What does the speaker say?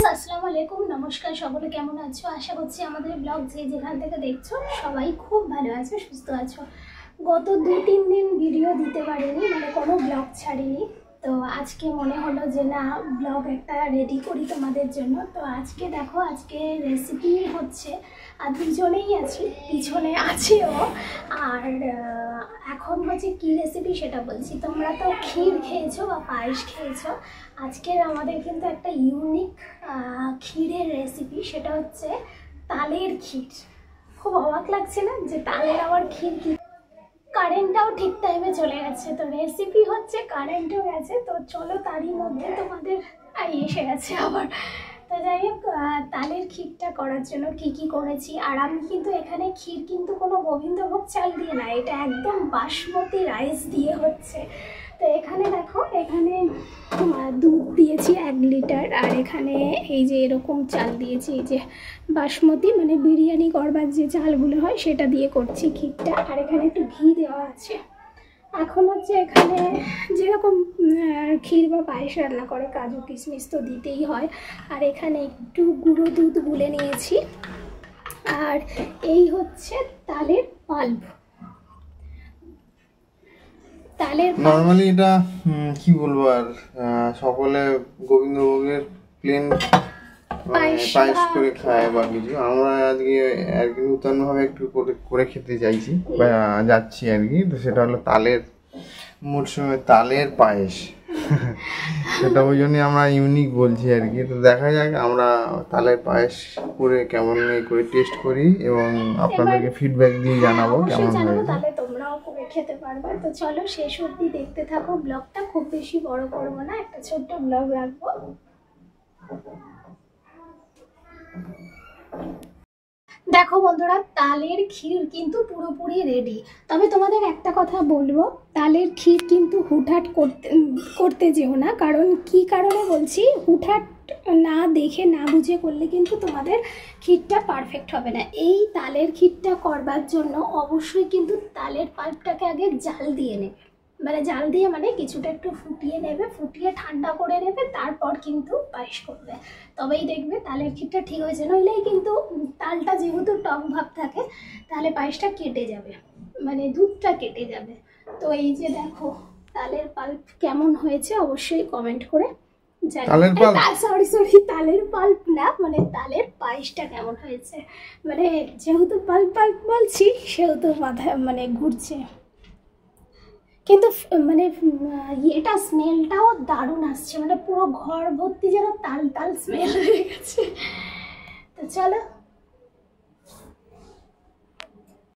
Guys আসসালামু আলাইকুম নমস্কার সকলে কেমন আছো আশা করছি আমাদের ব্লগ যে যেখান থেকে দেখছো সবাই খুব ভালো আছো সুস্থ আছো। গত 2-3 দিন ভিডিও দিতে পারিনি মানে কোনো ব্লগ ছাড়িনি, তো আজকে মনে হলো যে না ব্লগ একটা রেডি করি তোমাদের জন্য। তো আজকে দেখো আজকে রেসিপি হচ্ছে আর দুজনেই আছি, পিছনে আছেও। আর এখন হচ্ছে কি রেসিপি সেটা বলছি। তোমরা তো ক্ষীর খেয়েছো বা পায়েস খেয়েছো, আজকের আমাদের কিন্তু একটা ইউনিক ক্ষীরের রেসিপি, সেটা হচ্ছে তালের ক্ষীর। খুব অবাক লাগছে না যে তালের আবার ক্ষীর কি। কারেন্টটাও ঠিক টাইমে চলে গেছে, তো রেসিপি হচ্ছে কারেন্টও গেছে, তো চলো তারই মধ্যে তোমাদের এসে গেছে আবার। তো যাই হোক, তালের ক্ষীরটা করার জন্য কি কি করেছি। আর আমি কিন্তু এখানে ক্ষীর কিন্তু কোনো গোবিন্দভোগ চাল দিয়ে না, এটা একদম বাসমতি রাইস দিয়ে হচ্ছে। তো এখানে দেখো, এখানে দুধ দিয়েছি 1 লিটার, আর এখানে এই যে এরকম চাল দিয়েছি, এই যে বাসমতি মানে বিরিয়ানি করবার যে চালগুলো হয় সেটা দিয়ে করছি ক্ষীরটা। আর এখানে একটু ঘি দেওয়া আছে। এখন হচ্ছে এখানে যেরকম ক্ষীর বা পায়েস রান্না করে কাজু কিশমিশ তো দিতেই হয়। আর এখানে একটু গুঁড়ো দুধ গুলে নিয়েছি। আর এই হচ্ছে তালের পাল্প। নর্মালি এটা কি বলবো আর সকলে গোবিন্দভোগের প্লেন পায়েস করে খায় বা কিছু। আমরা আজকে আর কি নূতনভাবে একটু করে খেতে চাইছি বা যাচ্ছি আর কি। তো সেটা হলো তালের মরশুমে তালের পায়েস। সেটা ওই জন্যই আমরা ইউনিক বলছি আর কি। তো দেখা যাক আমরা তালের পায়েস করে কেমন করে টেস্ট করি এবং আপনাদেরকে ফিডব্যাক দিয়ে জানাবো কেমন হয়েছে। তাহলে তোমরাও করে খেতে পারবে। তো চলো শেষ অবধি দেখতে থাকো ব্লগটা। খুব বেশি বড় করবো না, একটা ছোট্ট ব্লগ রাখবো। দেখো বন্ধুরা, তালের ক্ষীর কিন্তু পুরোপুরি রেডি। তবে তোমাদের একটা কথা বলবো, তালের ক্ষীর কিন্তু হুটহাট করতে যেও না। কারণ কি কারণে বলছি, হুটহাট না দেখে না বুঝে করলে কিন্তু তোমাদের ক্ষীরটা পারফেক্ট হবে না। এই তালের ক্ষীরটা করবার জন্য অবশ্যই কিন্তু তালের পাল্পটাকে আগে জাল দিয়ে নেবে, মানে জাল দিয়ে মানে কিছুটা একটু ফুটিয়ে নেবে, ফুটিয়ে ঠান্ডা করে নেবে, তারপর কিন্তু পায়েস করবে, তবেই দেখবে তালের ক্ষীরটা ঠিক হয়েছে। নইলেই কিন্তু তালটা যেহেতু টক ভাব থাকে তাহলে পায়েসটা কেটে যাবে, মানে দুধটা কেটে যাবে। তো এই যে দেখো তালের পাল্প কেমন হয়েছে অবশ্যই কমেন্ট করে তালের পাল্প না, মানে তালের পায়েসটা কেমন হয়েছে। মানে যেহেতু পাল্প পাল্প বলছি সেহেতু মাথা মানে ঘুরছে, কিন্তু মানে এটা স্মেলটাও দারুণ আসছে, মানে পুরো ঘর ভর্তি যেন তাল তাল স্মেল হয়ে গেছে। তো চলো